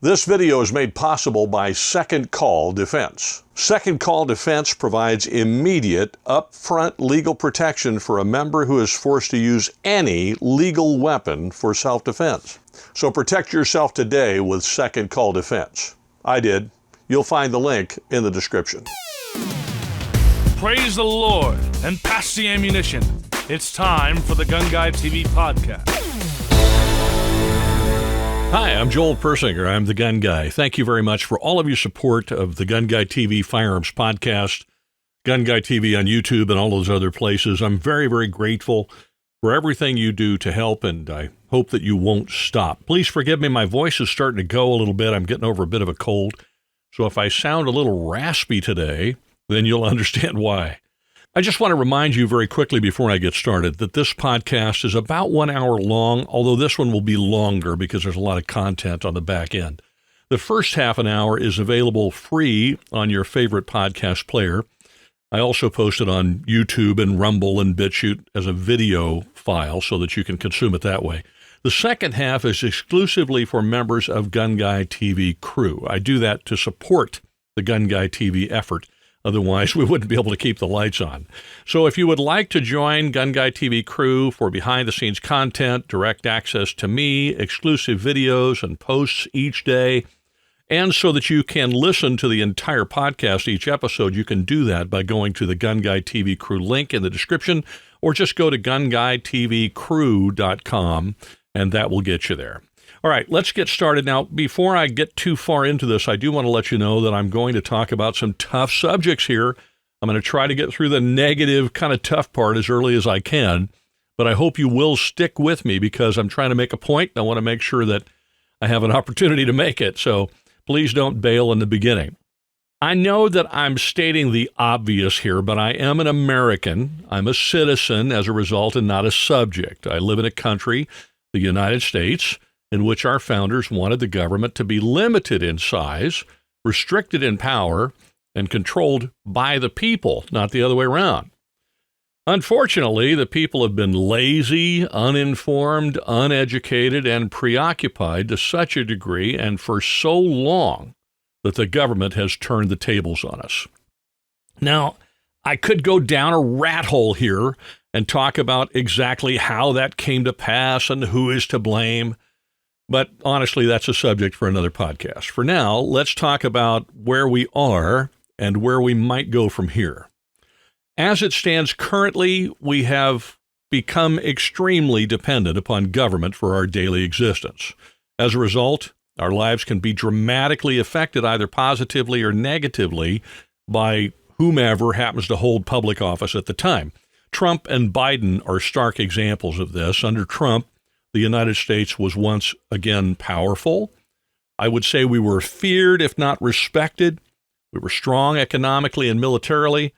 This video is made possible by Second Call Defense. Second Call Defense provides immediate, upfront legal protection for a member who is forced to use any legal weapon for self-defense. So protect yourself today with Second Call Defense. I did. You'll find the link in the description. Praise the Lord and pass the ammunition. It's time for the GunGuyTV Podcast. Hi, I'm Joel Persinger. I'm the Gun Guy. Thank you very much for all of your support of the GunGuyTV Firearms Podcast, GunGuyTV on YouTube, and all those other places. I'm very, very grateful for everything you do to help, and I hope that you won't stop. Please forgive me. My voice is starting to go a little bit. I'm getting over a bit of a cold. So if I sound a little raspy today, then you'll understand why. I just want to remind you very quickly before I get started that this podcast is about 1 hour long, although this one will be longer because there's a lot of content on the back end. The first half an hour is available free on your favorite podcast player. I also post it on YouTube and Rumble and BitChute as a video file so that you can consume it that way. The second half is exclusively for members of GunGuyTV crew. I do that to support the GunGuyTV effort. Otherwise, we wouldn't be able to keep the lights on. So if you would like to join GunGuyTV crew for behind-the-scenes content, direct access to me, exclusive videos and posts each day, and so that you can listen to the entire podcast each episode, you can do that by going to the GunGuyTV crew link in the description, or just go to GunGuyTVcrew.com, and that will get you there. All right, let's get started. Now, before I get too far into this, I do want to let you know that I'm going to talk about some tough subjects here. I'm going to try to get through the negative, kind of tough part as early as I can, but I hope you will stick with me because I'm trying to make a point. I want to make sure that I have an opportunity to make it, so please don't bail in the beginning. I know that I'm stating the obvious here, but I am an American. I'm a citizen as a result and not a subject. I live in a country, the United States, in which our founders wanted the government to be limited in size, restricted in power, and controlled by the people, not the other way around. Unfortunately, the people have been lazy, uninformed, uneducated, and preoccupied to such a degree and for so long that the government has turned the tables on us. Now, I could go down a rat hole here and talk about exactly how that came to pass and who is to blame. But honestly, that's a subject for another podcast. For now, let's talk about where we are and where we might go from here. As it stands currently, we have become extremely dependent upon government for our daily existence. As a result, our lives can be dramatically affected either positively or negatively by whomever happens to hold public office at the time. Trump and Biden are stark examples of this. Under Trump, the United States was once again powerful. I would say we were feared, if not respected. We were strong economically and militarily,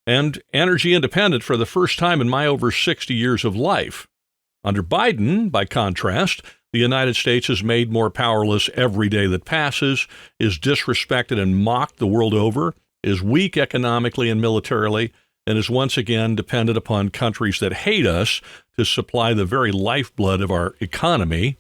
and energy independent for the first time in my over 60 years of life. Under Biden, by contrast, the United States is made more powerless every day that passes, is disrespected and mocked the world over, is weak economically and militarily, and is once again dependent upon countries that hate us to supply the very lifeblood of our economy,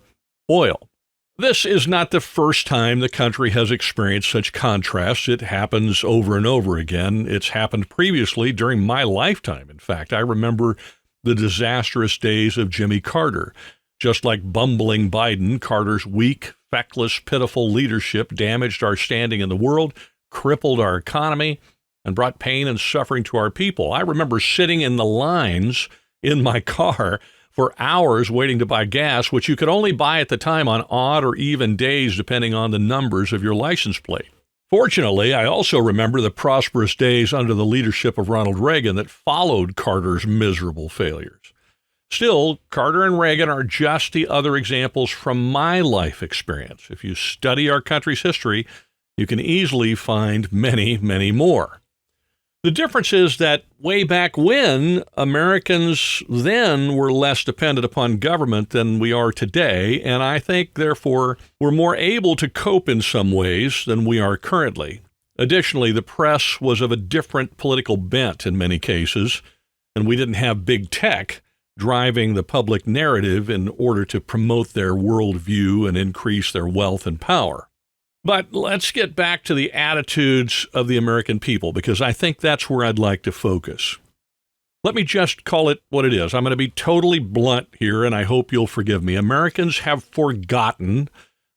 oil. This is not the first time the country has experienced such contrasts. It happens over and over again. It's happened previously during my lifetime. In fact, I remember the disastrous days of Jimmy Carter. Just like bumbling Biden, Carter's weak, feckless, pitiful leadership damaged our standing in the world, crippled our economy, and brought pain and suffering to our people. I remember sitting in the lines in my car for hours waiting to buy gas, which you could only buy at the time on odd or even days depending on the numbers of your license plate. Fortunately, I also remember the prosperous days under the leadership of Ronald Reagan that followed Carter's miserable failures. Still, Carter and Reagan are just the other examples from my life experience. If you study our country's history, you can easily find many, many more. The difference is that way back when, Americans then were less dependent upon government than we are today, and I think, therefore, we're more able to cope in some ways than we are currently. Additionally, the press was of a different political bent in many cases, and we didn't have big tech driving the public narrative in order to promote their worldview and increase their wealth and power. But let's get back to the attitudes of the American people, because I think that's where I'd like to focus. Let me just call it what it is. I'm going to be totally blunt here, and I hope you'll forgive me. Americans have forgotten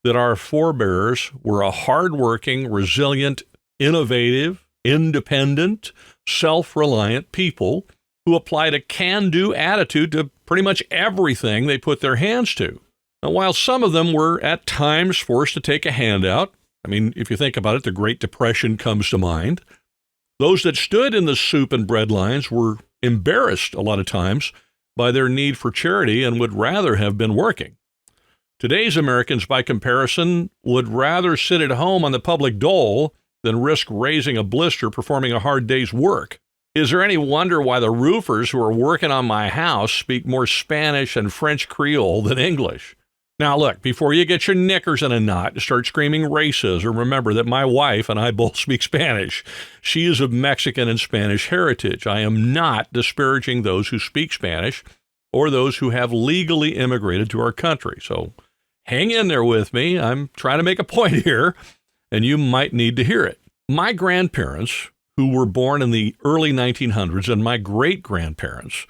that our forebears were a hardworking, resilient, innovative, independent, self-reliant people who applied a can-do attitude to pretty much everything they put their hands to. Now, while some of them were at times forced to take a handout, I mean, if you think about it, the Great Depression comes to mind. Those that stood in the soup and bread lines were embarrassed a lot of times by their need for charity and would rather have been working. Today's Americans, by comparison, would rather sit at home on the public dole than risk raising a blister performing a hard day's work. Is there any wonder why the roofers who are working on my house speak more Spanish and French Creole than English? Now look, before you get your knickers in a knot and start screaming racism, remember that my wife and I both speak Spanish. She is of Mexican and Spanish heritage. I am not disparaging those who speak Spanish or those who have legally immigrated to our country. So hang in there with me. I'm trying to make a point here, and you might need to hear it. My grandparents, who were born in the early 1900s, and my great-grandparents,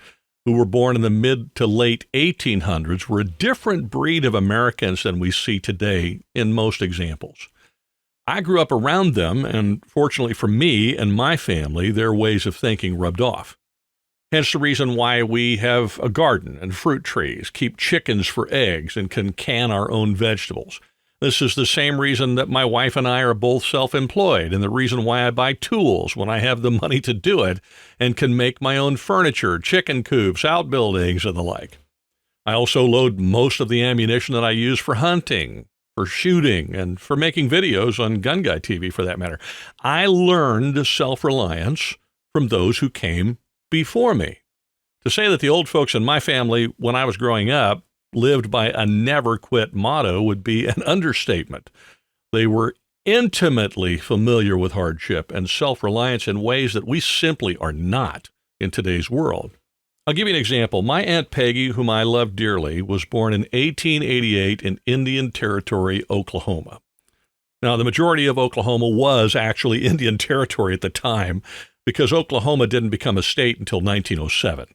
who were born in the mid to late 1800s, were a different breed of Americans than we see today in most examples. I grew up around them, and fortunately for me and my family, their ways of thinking rubbed off. Hence the reason why we have a garden and fruit trees, keep chickens for eggs, and can our own vegetables. This is the same reason that my wife and I are both self-employed, and the reason why I buy tools when I have the money to do it and can make my own furniture, chicken coops, outbuildings, and the like. I also load most of the ammunition that I use for hunting, for shooting, and for making videos on GunGuyTV for that matter. I learned self-reliance from those who came before me. To say that the old folks in my family, when I was growing up, lived by a never quit motto would be an understatement. They were intimately familiar with hardship and self-reliance in ways that we simply are not in today's world. I'll give you an example. My Aunt Peggy, whom I love dearly, was born in 1888 in Indian Territory, Oklahoma. Now, the majority of Oklahoma was actually Indian Territory at the time because Oklahoma didn't become a state until 1907.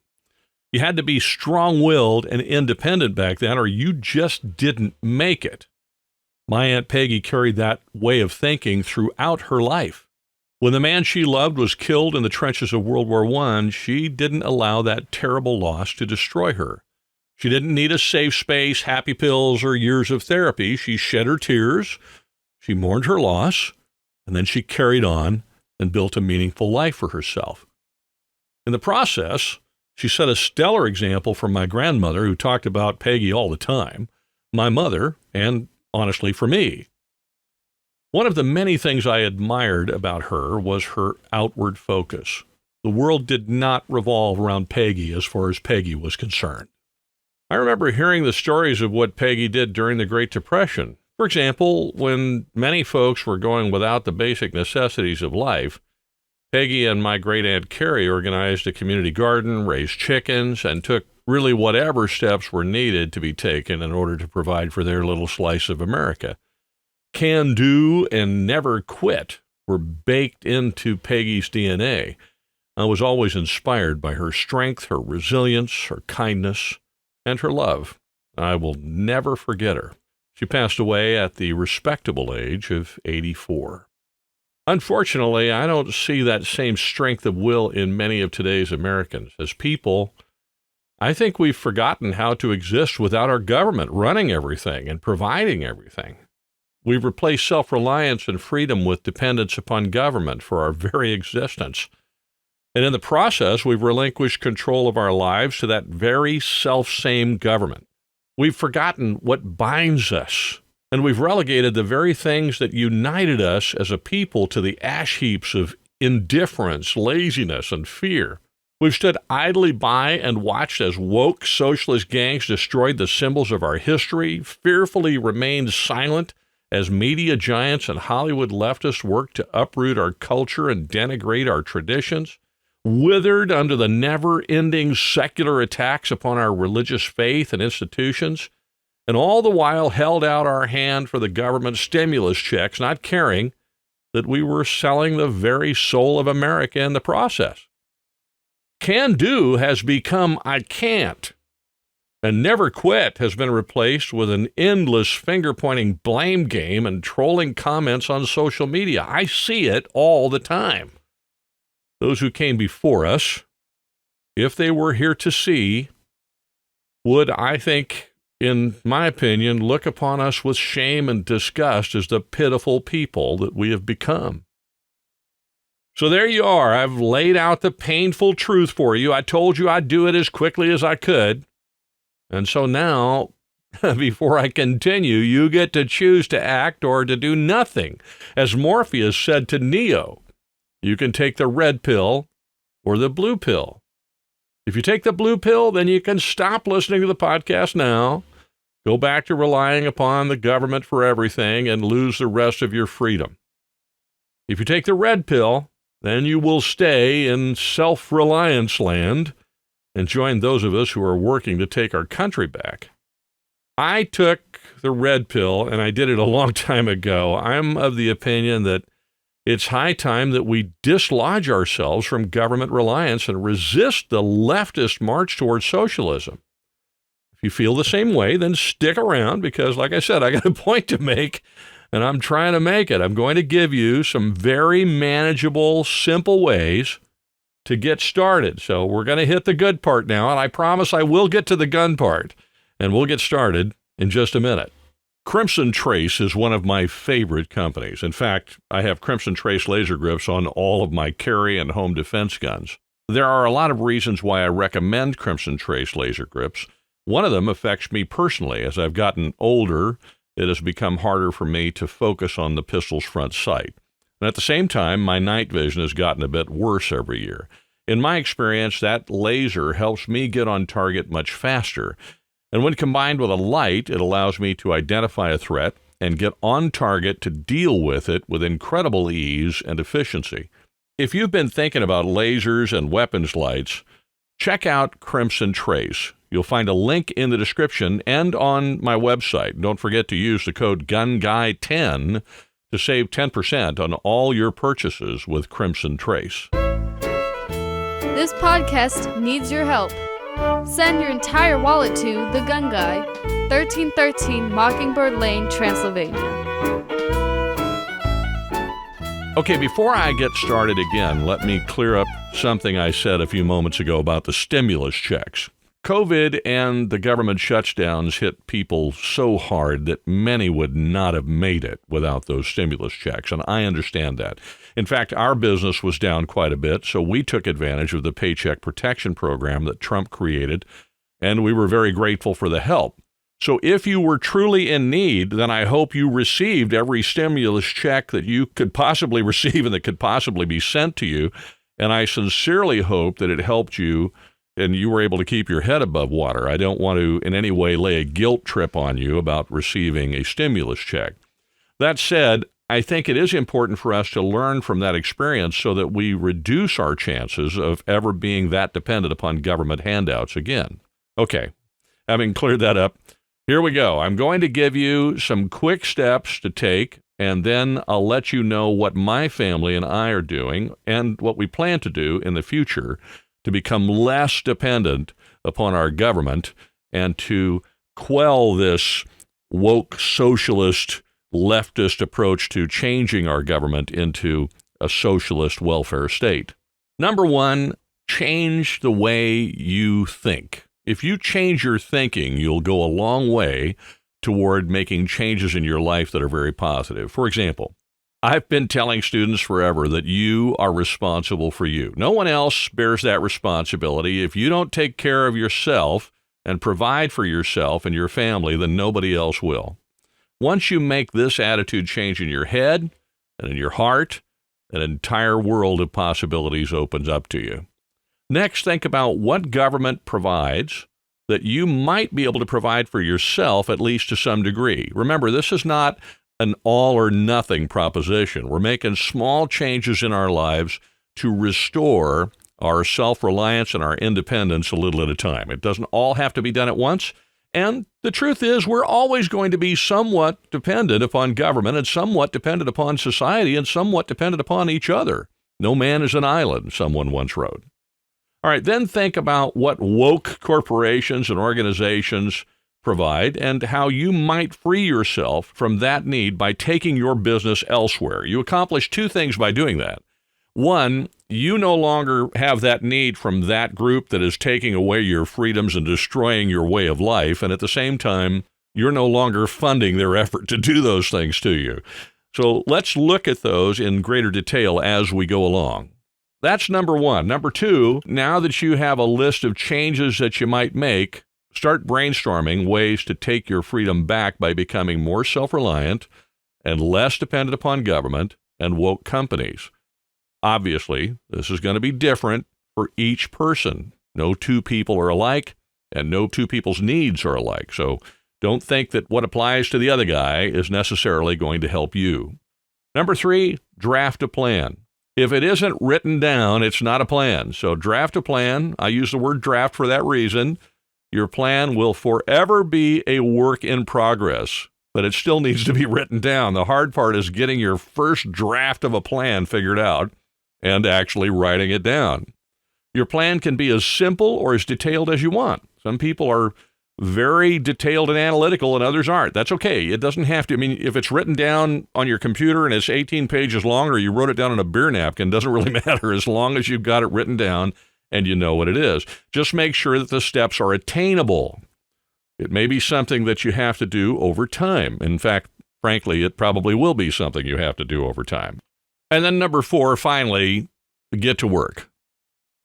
You had to be strong-willed and independent back then, or you just didn't make it. My Aunt Peggy carried that way of thinking throughout her life. When the man she loved was killed in the trenches of World War I, she didn't allow that terrible loss to destroy her. She didn't need a safe space, happy pills, or years of therapy. She shed her tears, she mourned her loss, and then she carried on and built a meaningful life for herself. In the process, she set a stellar example for my grandmother, who talked about Peggy all the time, my mother, and honestly for me. One of the many things I admired about her was her outward focus. The world did not revolve around Peggy as far as Peggy was concerned. I remember hearing the stories of what Peggy did during the Great Depression. For example, when many folks were going without the basic necessities of life, Peggy and my great-aunt Carrie organized a community garden, raised chickens, and took really whatever steps were needed to be taken in order to provide for their little slice of America. Can do and never quit were baked into Peggy's DNA. I was always inspired by her strength, her resilience, her kindness, and her love. I will never forget her. She passed away at the respectable age of 84. Unfortunately, I don't see that same strength of will in many of today's Americans. As people, I think we've forgotten how to exist without our government running everything and providing everything. We've replaced self-reliance and freedom with dependence upon government for our very existence. And in the process, we've relinquished control of our lives to that very self-same government. We've forgotten what binds us. And we've relegated the very things that united us as a people to the ash heaps of indifference, laziness, and fear. We've stood idly by and watched as woke socialist gangs destroyed the symbols of our history, fearfully remained silent as media giants and Hollywood leftists worked to uproot our culture and denigrate our traditions, withered under the never-ending secular attacks upon our religious faith and institutions, and all the while held out our hand for the government stimulus checks, not caring that we were selling the very soul of America in the process. Can do has become I can't, and never quit has been replaced with an endless finger-pointing blame game and trolling comments on social media. I see it all the time. Those who came before us, if they were here to see, would, I think, in my opinion, look upon us with shame and disgust as the pitiful people that we have become. So there you are. I've laid out the painful truth for you. I told you I'd do it as quickly as I could. And so now, before I continue, you get to choose to act or to do nothing. As Morpheus said to Neo, you can take the red pill or the blue pill. If you take the blue pill, then you can stop listening to the podcast now, go back to relying upon the government for everything, and lose the rest of your freedom. If you take the red pill, then you will stay in self-reliance land and join those of us who are working to take our country back. I took the red pill, and I did it a long time ago. I'm of the opinion that it's high time that we dislodge ourselves from government reliance and resist the leftist march towards socialism. If you feel the same way, then stick around because, like I said, I got a point to make, and I'm trying to make it. I'm going to give you some very manageable, simple ways to get started. So we're going to hit the good part now, and I promise I will get to the gun part, and we'll get started in just a minute. Crimson Trace is one of my favorite companies. In fact, I have Crimson Trace laser grips on all of my carry and home defense guns. There are a lot of reasons why I recommend Crimson Trace laser grips. One of them affects me personally. As I've gotten older, it has become harder for me to focus on the pistol's front sight. And at the same time, my night vision has gotten a bit worse every year. In my experience, that laser helps me get on target much faster. And when combined with a light, it allows me to identify a threat and get on target to deal with it with incredible ease and efficiency. If you've been thinking about lasers and weapons lights, check out Crimson Trace. You'll find a link in the description and on my website. Don't forget to use the code GunGuy10 to save 10% on all your purchases with Crimson Trace. This podcast needs your help. Send your entire wallet to The Gun Guy, 1313 Mockingbird Lane, Transylvania. Okay, before I get started again, let me clear up something I said a few moments ago about the stimulus checks. COVID and the government shutdowns hit people so hard that many would not have made it without those stimulus checks, and I understand that. In fact, our business was down quite a bit, so we took advantage of the Paycheck Protection Program that Trump created, and we were very grateful for the help. So if you were truly in need, then I hope you received every stimulus check that you could possibly receive and that could possibly be sent to you, and I sincerely hope that it helped you and you were able to keep your head above water. I don't want to in any way lay a guilt trip on you about receiving a stimulus check. That said, I think it is important for us to learn from that experience so that we reduce our chances of ever being that dependent upon government handouts again. Okay, having cleared that up, here we go. I'm going to give you some quick steps to take, and then I'll let you know what my family and I are doing and what we plan to do in the future to become less dependent upon our government and to quell this woke socialist leftist approach to changing our government into a socialist welfare state. Number one, change the way you think. If you change your thinking, you'll go a long way toward making changes in your life that are very positive. For example, I've been telling students forever that you are responsible for you. No one else bears that responsibility. If you don't take care of yourself and provide for yourself and your family, then nobody else will. Once you make this attitude change in your head and in your heart, an entire world of possibilities opens up to you. Next, think about what government provides that you might be able to provide for yourself, at least to some degree. Remember, this is not an all or nothing proposition. We're making small changes in our lives to restore our self-reliance and our independence a little at a time. It doesn't all have to be done at once. And the truth is, we're always going to be somewhat dependent upon government and somewhat dependent upon society and somewhat dependent upon each other. No man is an island, someone once wrote. All right, then think about what woke corporations and organizations provide and how you might free yourself from that need by taking your business elsewhere. You accomplish two things by doing that. One, you no longer have that need from that group that is taking away your freedoms and destroying your way of life, and at the same time, you're no longer funding their effort to do those things to you. So let's look at those in greater detail as we go along. That's number one. Number two, now that you have a list of changes that you might make, start brainstorming ways to take your freedom back by becoming more self-reliant and less dependent upon government and woke companies. Obviously, this is going to be different for each person. No two people are alike, and no two people's needs are alike. So don't think that what applies to the other guy is necessarily going to help you. Number three, draft a plan. If it isn't written down, it's not a plan. So draft a plan. I use the word draft for that reason. Your plan will forever be a work in progress, but it still needs to be written down. The hard part is getting your first draft of a plan figured out and actually writing it down. Your plan can be as simple or as detailed as you want. Some people are very detailed and analytical and others aren't. That's okay. It doesn't have to. I mean, if it's written down on your computer and it's 18 pages long or you wrote it down on a beer napkin, doesn't really matter as long as you've got it written down and you know what it is. Just make sure that the steps are attainable. It may be something that you have to do over time. In fact, frankly, it probably will be something you have to do over time. And then number four, finally, get to work.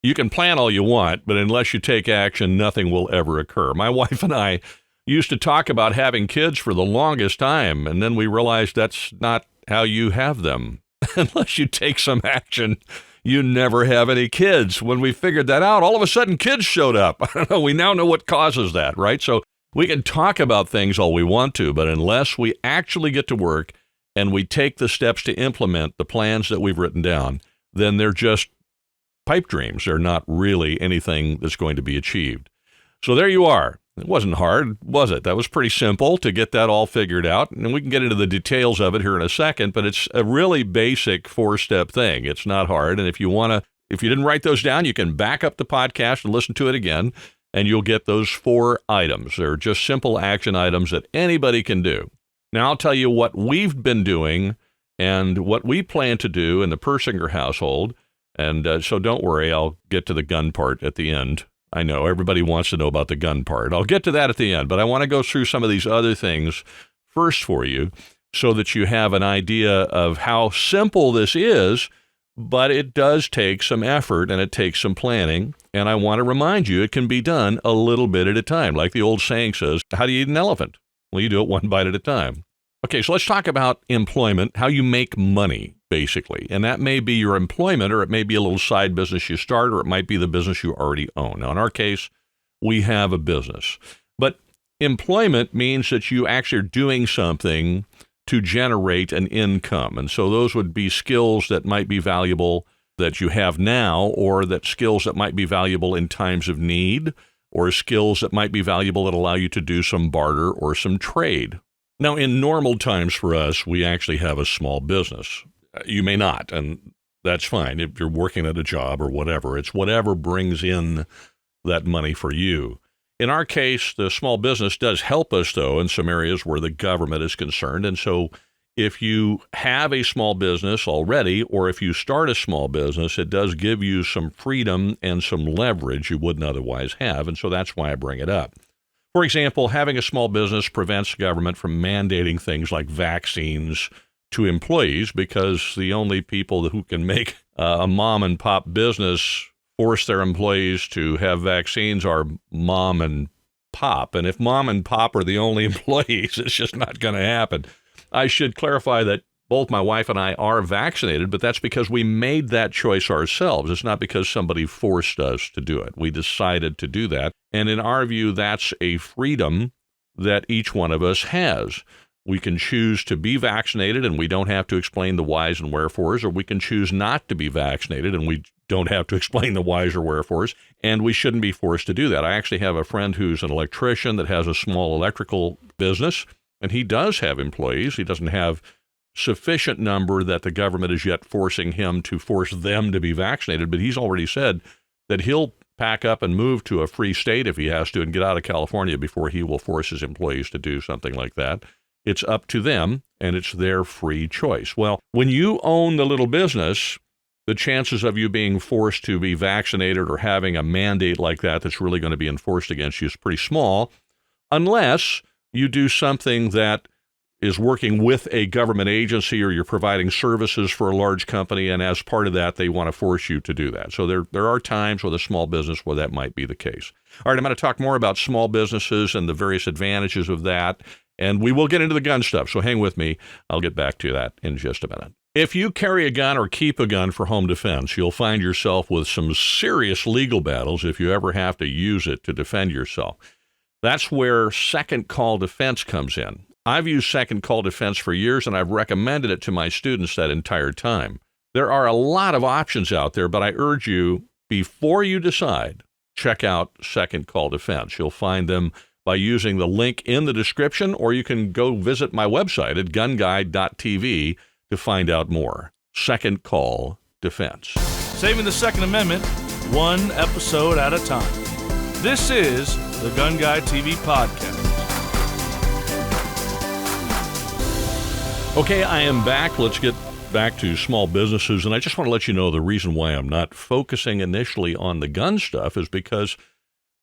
You can plan all you want, but unless you take action, nothing will ever occur. My wife and I used to talk about having kids for the longest time, and then we realized that's not how you have them. Unless you take some action, you never have any kids. When we figured that out, all of a sudden kids showed up. I don't know, we now know what causes that, right? So we can talk about things all we want to, but unless we actually get to work and we take the steps to implement the plans that we've written down, then they're just pipe dreams. They're not really anything that's going to be achieved. So there you are. It wasn't hard, was it? That was pretty simple to get that all figured out. And we can get into the details of it here in a second, but it's a really basic 4-step thing. It's not hard. And if you didn't write those down, you can back up the podcast and listen to it again, and you'll get those 4 items. They're just simple action items that anybody can do. Now, I'll tell you what we've been doing and what we plan to do in the Persinger household. And so don't worry, I'll get to the gun part at the end. I know everybody wants to know about the gun part. I'll get to that at the end, but I want to go through some of these other things first for you so that you have an idea of how simple this is, but it does take some effort and it takes some planning. And I want to remind you, it can be done a little bit at a time. Like the old saying says, how do you eat an elephant? Well, you do it one bite at a time. Okay, so let's talk about employment, how you make money, basically. And that may be your employment, or it may be a little side business you start, or it might be the business you already own. Now, in our case, we have a business. But employment means that you actually are doing something to generate an income. And so those would be skills that might be valuable that you have now, or that skills that might be valuable in times of need, or skills that might be valuable that allow you to do some barter or some trade. Now, in normal times for us, we actually have a small business. You may not, and that's fine. If you're working at a job or whatever, it's whatever brings in that money for you. In our case, the small business does help us, though, in some areas where the government is concerned. And so if you have a small business already, or if you start a small business, it does give you some freedom and some leverage you wouldn't otherwise have. And so that's why I bring it up. For example, having a small business prevents the government from mandating things like vaccines to employees, because the only people who can make a mom and pop business force their employees to have vaccines are mom and pop. And if mom and pop are the only employees, it's just not going to happen. I should clarify that both my wife and I are vaccinated, but that's because we made that choice ourselves. It's not because somebody forced us to do it. We decided to do that. And in our view, that's a freedom that each one of us has. We can choose to be vaccinated and we don't have to explain the whys and wherefores, or we can choose not to be vaccinated and we don't have to explain the whys or wherefores, and we shouldn't be forced to do that. I actually have a friend who's an electrician that has a small electrical business, and he does have employees. He doesn't have sufficient number that the government is yet forcing him to force them to be vaccinated, but he's already said that he'll pack up and move to a free state if he has to and get out of California before he will force his employees to do something like that. It's up to them, and it's their free choice. Well, when you own the little business, the chances of you being forced to be vaccinated or having a mandate like that that's really going to be enforced against you is pretty small, unless you do something that is working with a government agency or you're providing services for a large company, and as part of that, they want to force you to do that. So there are times with a small business where that might be the case. All right, I'm going to talk more about small businesses and the various advantages of that, and we will get into the gun stuff, so hang with me. I'll get back to that in just a minute. If you carry a gun or keep a gun for home defense, you'll find yourself with some serious legal battles if you ever have to use it to defend yourself. That's where second call defense comes in. I've used second call defense for years, and I've recommended it to my students that entire time. There are a lot of options out there, but I urge you, before you decide, check out second call defense. You'll find them by using the link in the description, or you can go visit my website at GunGuy.tv to find out more. Second call defense. Saving the Second Amendment, one episode at a time. This is the GunGuyTV Podcast. Okay, I am back. Let's get back to small businesses. And I just want to let you know the reason why I'm not focusing initially on the gun stuff is because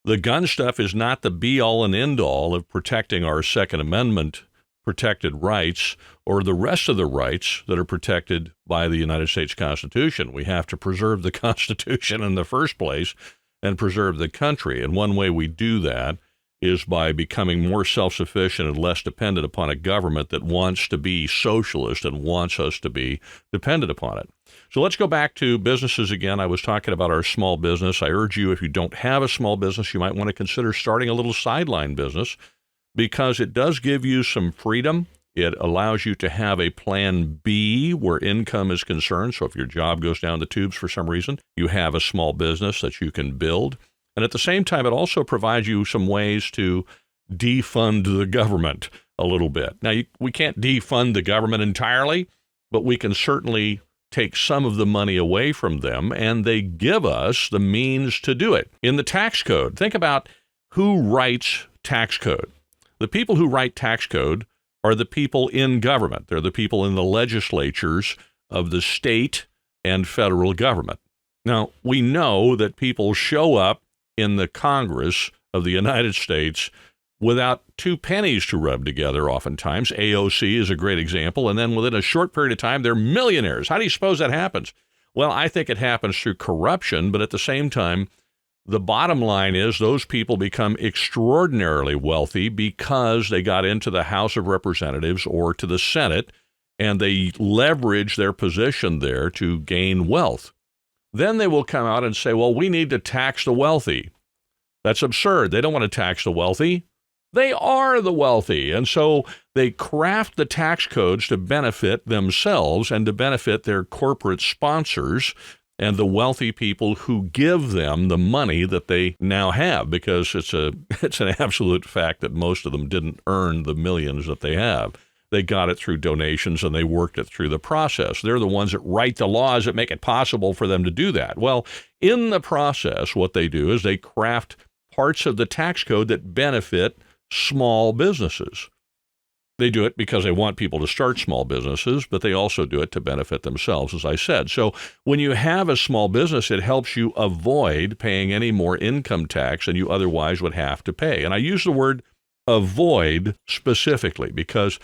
the gun stuff is not the be-all and end-all of protecting our Second Amendment protected rights or the rest of the rights that are protected by the United States Constitution. We have to preserve the Constitution in the first place and preserve the country. And one way we do that is by becoming more self-sufficient and less dependent upon a government that wants to be socialist and wants us to be dependent upon it. So let's go back to businesses again. I was talking about our small business. I urge you, if you don't have a small business, you might want to consider starting a little sideline business because it does give you some freedom. It allows you to have a plan B where income is concerned. So if your job goes down the tubes for some reason, you have a small business that you can build. And at the same time, it also provides you some ways to defund the government a little bit. Now, we can't defund the government entirely, but we can certainly take some of the money away from them, and they give us the means to do it. In the tax code, think about who writes tax code. The people who write tax code are the people in government. They're the people in the legislatures of the state and federal government. Now, we know that people show up in the Congress of the United States without 2 pennies to rub together oftentimes. AOC is a great example. And then within a short period of time, they're millionaires. How do you suppose that happens? Well, I think it happens through corruption, but at the same time, the bottom line is those people become extraordinarily wealthy because they got into the House of Representatives or to the Senate, and they leverage their position there to gain wealth. Then they will come out and say, well, we need to tax the wealthy. That's absurd. They don't want to tax the wealthy. They are the wealthy. And so they craft the tax codes to benefit themselves and to benefit their corporate sponsors and the wealthy people who give them the money that they now have, because it's an absolute fact that most of them didn't earn the millions that they have. They got it through donations and they worked it through the process. They're the ones that write the laws that make it possible for them to do that. Well, in the process, what they do is they craft parts of the tax code that benefit small businesses. They do it because they want people to start small businesses, but they also do it to benefit themselves, as I said. So when you have a small business, it helps you avoid paying any more income tax than you otherwise would have to pay. And I use the word avoid specifically because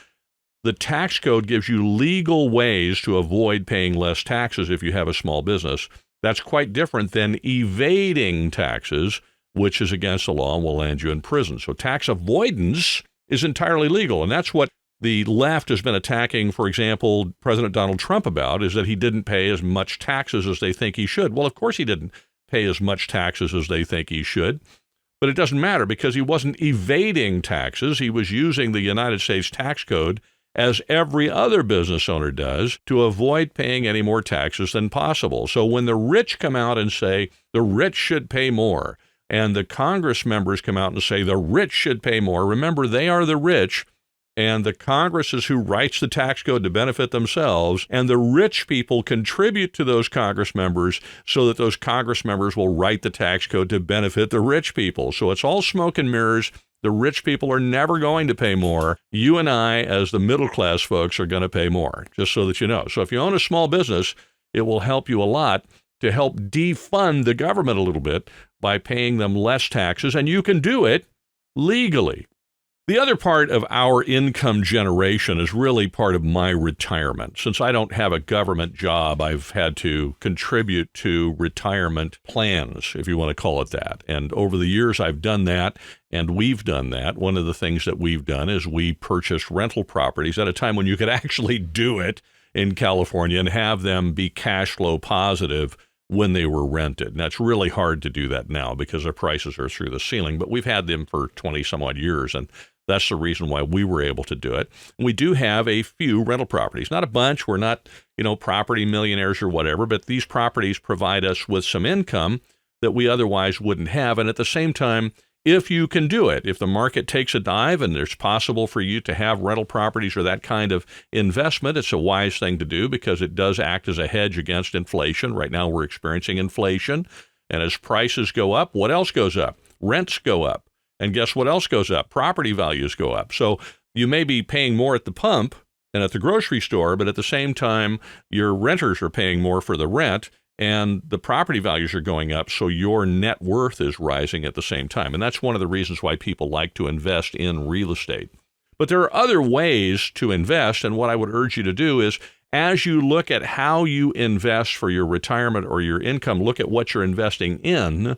the tax code gives you legal ways to avoid paying less taxes if you have a small business. That's quite different than evading taxes, which is against the law and will land you in prison. So tax avoidance is entirely legal, and that's what the left has been attacking, for example, President Donald Trump about, is that he didn't pay as much taxes as they think he should. Well, of course he didn't pay as much taxes as they think he should, But it doesn't matter because he wasn't evading taxes. He was using the United States tax code, as every other business owner does, to avoid paying any more taxes than possible. So when the rich come out and say the rich should pay more, and the Congress members come out and say the rich should pay more, remember, they are the rich, and the Congress is who writes the tax code to benefit themselves, and the rich people contribute to those Congress members so that those Congress members will write the tax code to benefit the rich people. So it's all smoke and mirrors. The rich people are never going to pay more. You and I, as the middle class folks, are going to pay more, just so that you know. So if you own a small business, it will help you a lot to help defund the government a little bit by paying them less taxes, and you can do it legally. The other part of our income generation is really part of my retirement. Since I don't have a government job, I've had to contribute to retirement plans, if you want to call it that. And over the years, I've done that, and we've done that. One of the things that we've done is we purchased rental properties at a time when you could actually do it in California and have them be cash flow positive when they were rented. And that's really hard to do that now because their prices are through the ceiling, but we've had them for 20 some odd years, and that's the reason why we were able to do it. And we do have a few rental properties, not a bunch. We're not, property millionaires or whatever, but these properties provide us with some income that we otherwise wouldn't have. And at the same time, if you can do it, if the market takes a dive and it's possible for you to have rental properties or that kind of investment, it's a wise thing to do because it does act as a hedge against inflation. Right now we're experiencing inflation. And as prices go up, what else goes up? Rents go up. And guess what else goes up? Property values go up. So you may be paying more at the pump and at the grocery store, but at the same time, your renters are paying more for the rent and the property values are going up. So your net worth is rising at the same time. And that's one of the reasons why people like to invest in real estate. But there are other ways to invest. And what I would urge you to do is, as you look at how you invest for your retirement or your income, look at what you're investing in,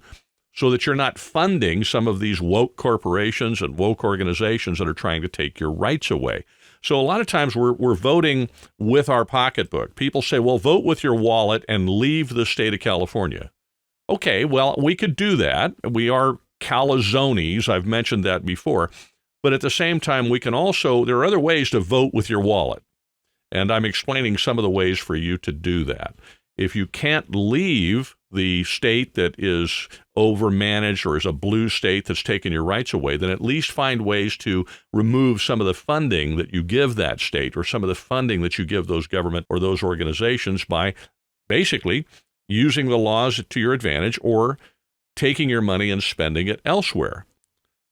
so that you're not funding some of these woke corporations and woke organizations that are trying to take your rights away. So a lot of times we're voting with our pocketbook. People say, well, vote with your wallet and leave the state of California. Okay, well, we could do that. We are Calizones. I've mentioned that before. But at the same time, there are other ways to vote with your wallet. And I'm explaining some of the ways for you to do that. If you can't leave the state that is overmanaged or is a blue state that's taken your rights away, then at least find ways to remove some of the funding that you give that state or some of the funding that you give those government or those organizations by basically using the laws to your advantage or taking your money and spending it elsewhere.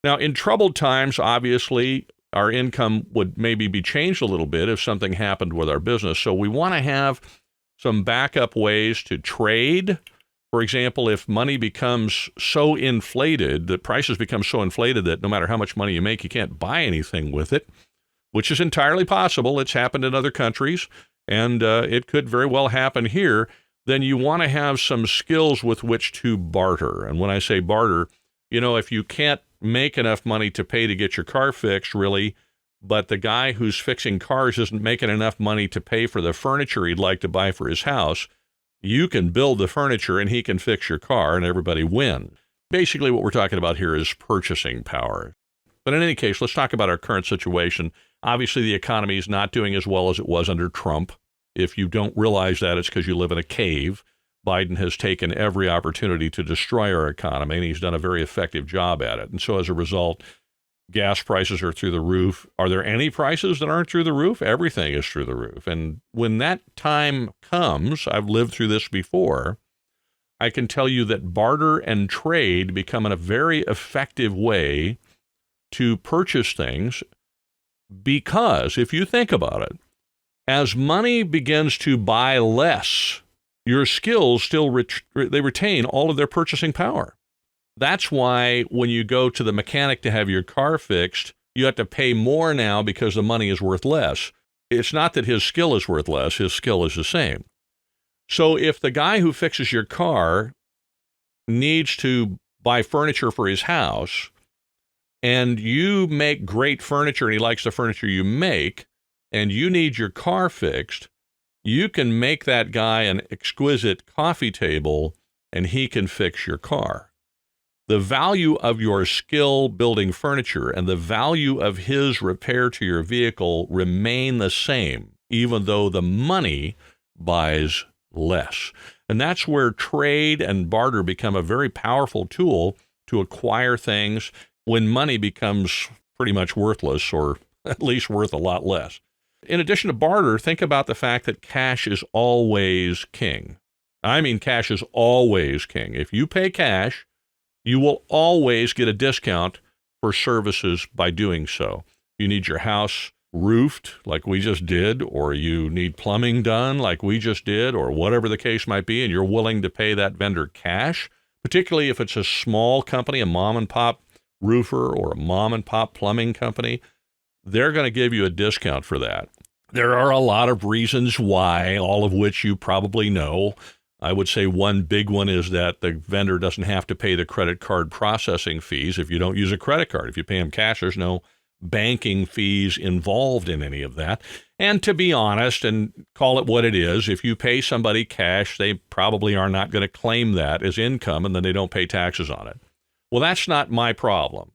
Now, in troubled times, obviously, our income would maybe be changed a little bit if something happened with our business. So we want to have some backup ways to trade. For example, if money becomes so inflated, that prices become so inflated that no matter how much money you make, you can't buy anything with it, which is entirely possible. It's happened in other countries, and it could very well happen here. Then you want to have some skills with which to barter. And when I say barter, if you can't make enough money to pay to get your car fixed, really, but the guy who's fixing cars isn't making enough money to pay for the furniture he'd like to buy for his house, you can build the furniture and he can fix your car and everybody wins. Basically, what we're talking about here is purchasing power. But in any case, let's talk about our current situation. Obviously, the economy is not doing as well as it was under Trump. If you don't realize that, it's because you live in a cave. Biden has taken every opportunity to destroy our economy, and he's done a very effective job at it. And so as a result, gas prices are through the roof. Are there any prices that aren't through the roof? Everything is through the roof. And when that time comes, I've lived through this before, I can tell you that barter and trade become a very effective way to purchase things because, if you think about it, as money begins to buy less, your skills still they retain all of their purchasing power. That's why when you go to the mechanic to have your car fixed, you have to pay more now because the money is worth less. It's not that his skill is worth less, his skill is the same. So if the guy who fixes your car needs to buy furniture for his house, and you make great furniture and he likes the furniture you make, and you need your car fixed, you can make that guy an exquisite coffee table and he can fix your car. the value of your skill building furniture and the value of his repair to your vehicle remain the same, even though the money buys less. And that's where trade and barter become a very powerful tool to acquire things when money becomes pretty much worthless, or at least worth a lot less. In addition to barter, think about the fact that cash is always king. I mean, cash is always king. If you pay cash, you will always get a discount for services by doing so. You need your house roofed like we just did, or you need plumbing done like we just did, or whatever the case might be, and you're willing to pay that vendor cash, particularly if it's a small company, a mom and pop roofer or a mom and pop plumbing company, they're going to give you a discount for that. There are a lot of reasons why, all of which you probably know. I would say one big one is that the vendor doesn't have to pay the credit card processing fees if you don't use a credit card. If you pay them cash, there's no banking fees involved in any of that. And to be honest, and call it what it is, if you pay somebody cash, they probably are not going to claim that as income, and then they don't pay taxes on it. Well, that's not my problem.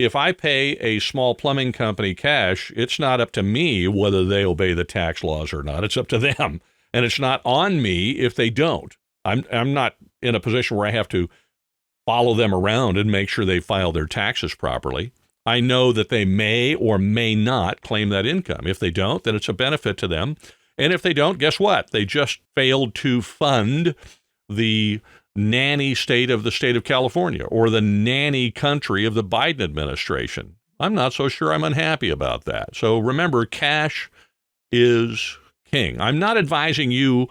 If I pay a small plumbing company cash, it's not up to me whether they obey the tax laws or not. It's up to them. And it's not on me if they don't. I'm not in a position where I have to follow them around and make sure they file their taxes properly. I know that they may or may not claim that income. If they don't, then it's a benefit to them. And if they don't, guess what? They just failed to fund the nanny state of the state of California, or the nanny country of the Biden administration. I'm not so sure I'm unhappy about that. So remember, cash is king. I'm not advising you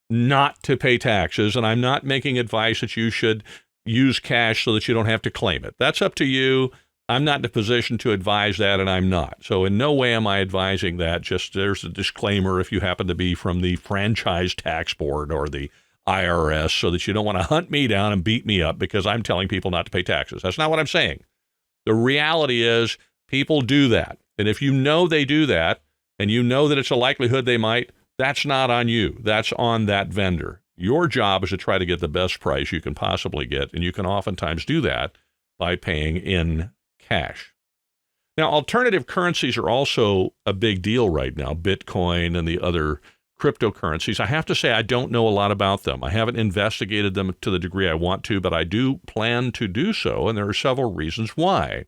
not to pay taxes, and I'm not making advice that you should use cash so that you don't have to claim it. That's up to you. I'm not in a position to advise that, and I'm not. So in no way am I advising that. Just there's a disclaimer if you happen to be from the Franchise Tax Board or the IRS, so that you don't want to hunt me down and beat me up because I'm telling people not to pay taxes. That's not what I'm saying. The reality is people do that. And if you know they do that, and you know that it's a likelihood they might, that's not on you. That's on that vendor. Your job is to try to get the best price you can possibly get, and you can oftentimes do that by paying in cash. Now, alternative currencies are also a big deal right now, Bitcoin and the other cryptocurrencies. I have to say I don't know a lot about them. I haven't investigated them to the degree I want to, but I do plan to do so, and there are several reasons why.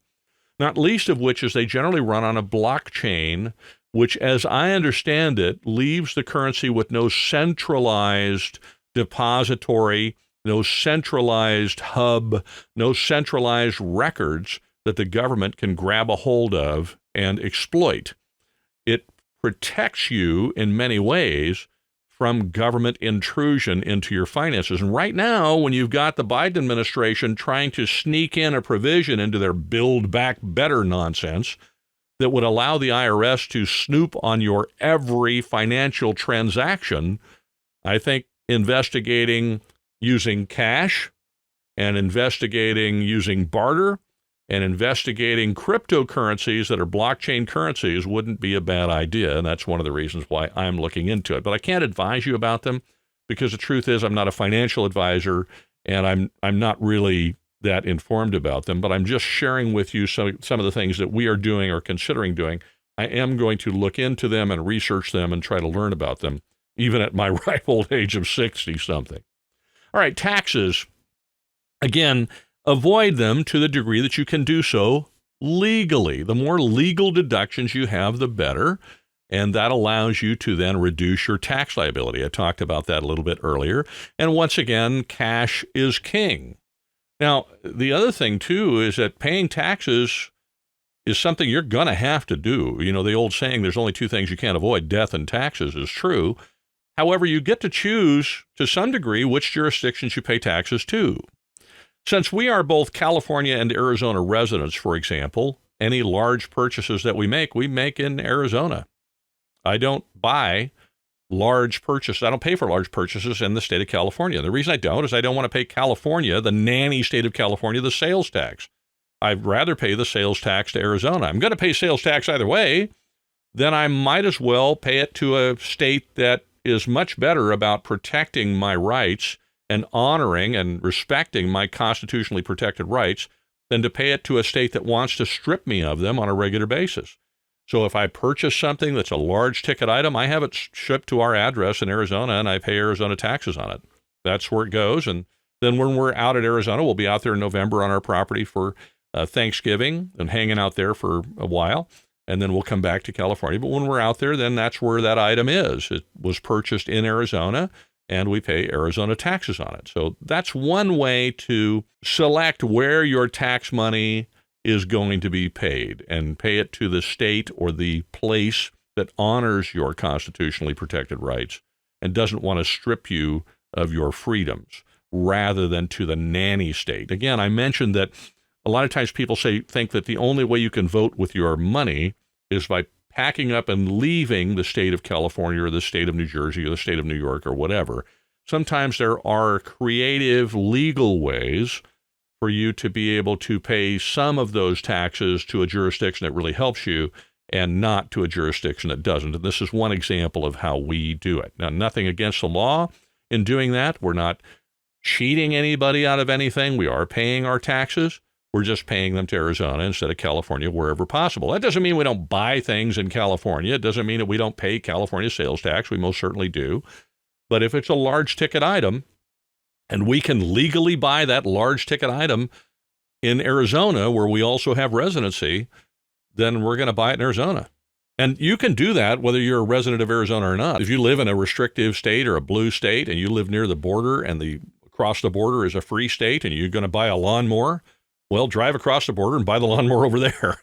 Not least of which is they generally run on a blockchain, which, as I understand it, leaves the currency with no centralized depository, no centralized hub, no centralized records that the government can grab a hold of and exploit. It protects you in many ways from government intrusion into your finances. And right now, when you've got the Biden administration trying to sneak in a provision into their Build Back Better nonsense that would allow the IRS to snoop on your every financial transaction, I think investigating using cash and investigating using barter and investigating cryptocurrencies that are blockchain currencies wouldn't be a bad idea, and that's one of the reasons why I'm looking into it. But I can't advise you about them because the truth is I'm not a financial advisor, and I'm not really that informed about them, but I'm just sharing with you some of the things that we are doing or considering doing. I am going to look into them and research them and try to learn about them, even at my ripe old age of 60-something. All right, taxes. Again, avoid them to the degree that you can do so legally. The more legal deductions you have, the better, and that allows you to then reduce your tax liability. I talked about that a little bit earlier. And once again, cash is king. Now, the other thing, too, is that paying taxes is something you're going to have to do. You know, the old saying, there's only two things you can't avoid, death and taxes, is true. However, you get to choose, to some degree, which jurisdictions you pay taxes to. Since we are both California and Arizona residents, for example, any large purchases that we make in Arizona. I don't buy large purchases. I don't pay for large purchases in the state of California. The reason I don't is I don't want to pay California, the nanny state of California, the sales tax. I'd rather pay the sales tax to Arizona. I'm going to pay sales tax either way. Then I might as well pay it to a state that is much better about protecting my rights and honoring and respecting my constitutionally protected rights than to pay it to a state that wants to strip me of them on a regular basis. So if I purchase something that's a large ticket item, I have it shipped to our address in Arizona, and I pay Arizona taxes on it. That's where it goes. And then when we're out at Arizona, we'll be out there in November on our property for Thanksgiving and hanging out there for a while. And then we'll come back to California. But when we're out there, then that's where that item is. It was purchased in Arizona, and we pay Arizona taxes on it. So that's one way to select where your tax money is going to be paid, and pay it to the state or the place that honors your constitutionally protected rights and doesn't want to strip you of your freedoms, rather than to the nanny state. Again, I mentioned that a lot of times people think that the only way you can vote with your money is by packing up and leaving the state of California or the state of New Jersey or the state of New York or whatever. Sometimes there are creative legal ways for you to be able to pay some of those taxes to a jurisdiction that really helps you and not to a jurisdiction that doesn't. And this is one example of how we do it. Now, nothing against the law in doing that. We're not cheating anybody out of anything. We are paying our taxes. We're just paying them to Arizona instead of California wherever possible. That doesn't mean we don't buy things in California. It doesn't mean that we don't pay California sales tax. We most certainly do. But if it's a large ticket item, and we can legally buy that large ticket item in Arizona, where we also have residency, then we're going to buy it in Arizona. And you can do that whether you're a resident of Arizona or not. If you live in a restrictive state or a blue state and you live near the border and across the border is a free state and you're going to buy a lawnmower, well, drive across the border and buy the lawnmower over there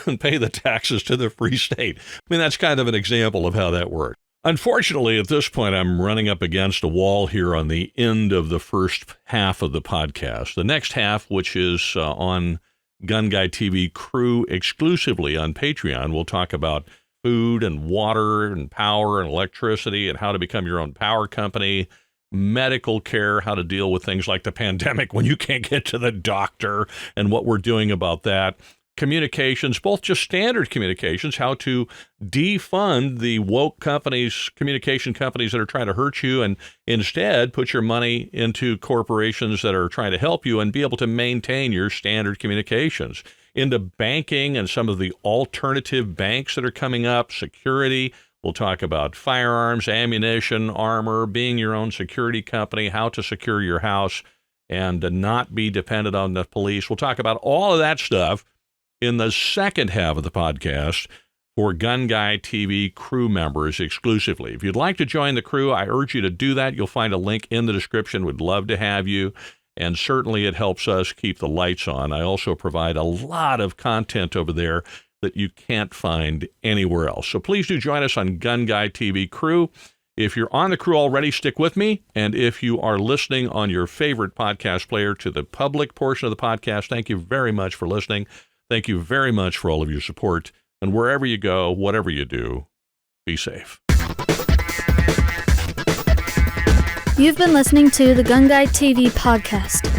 and pay the taxes to the free state. I mean, that's kind of an example of how that works. Unfortunately, at this point, I'm running up against a wall here on the end of the first half of the podcast. The next half, which is on GunGuyTV Crew exclusively on Patreon, we'll talk about food and water and power and electricity and how to become your own power company, medical care, how to deal with things like the pandemic when you can't get to the doctor and what we're doing about that. Communications, both just standard communications, how to defund the woke companies, communication companies that are trying to hurt you, and instead put your money into corporations that are trying to help you and be able to maintain your standard communications. Into banking and some of the alternative banks that are coming up, security. We'll talk about firearms, ammunition, armor, being your own security company, how to secure your house and not be dependent on the police. We'll talk about all of that stuff in the second half of the podcast for GunGuyTV crew members exclusively. If you'd like to join the crew, I urge you to do that. You'll find a link in the description. We'd love to have you, and certainly it helps us keep the lights on. I also provide a lot of content over there that you can't find anywhere else. So please do join us on GunGuyTV Crew. If you're on the crew already, stick with me. And if you are listening on your favorite podcast player to the public portion of the podcast, thank you very much for listening. Thank you very much for all of your support. And wherever you go, whatever you do, be safe. You've been listening to the GunGuyTV podcast.